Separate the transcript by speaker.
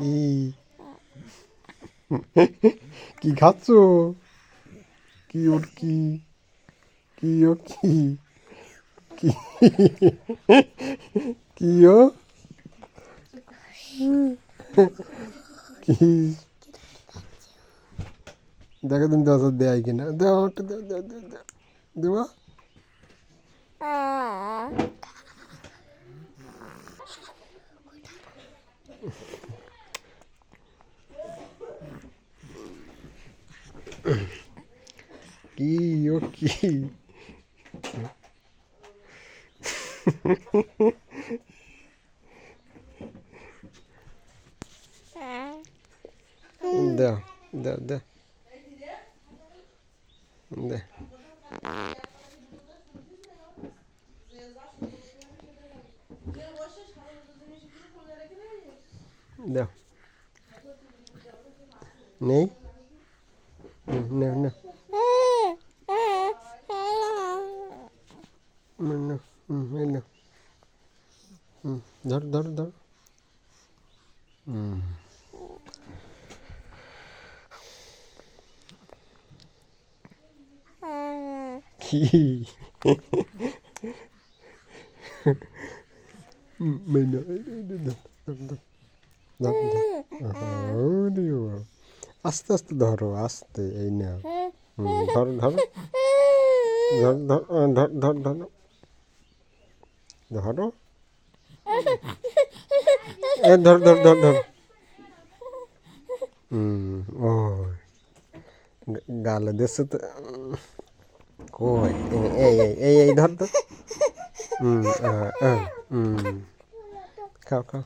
Speaker 1: কি কি খাচ্ছ? কি ওর কি? কি ও কি? কি কি ও কি? দেখো তুমি 10 দেয় কিনা, দেওয়া ওটা দেওয়া। কি ও কি? দাও দাও দাও দে দাও নেই নাও নাও নাও এই নাও ধর ধর ধর কি mình আস্তে আস্তে ধরো, আস্তে এই নাও ধরো ধরো ধর ধর ধর ধর ধরো ধরো এই ধর ধর ধর ধর ও গালে দিচ্ছে তো কই এই এই এই এই ধর ধর খাও খাও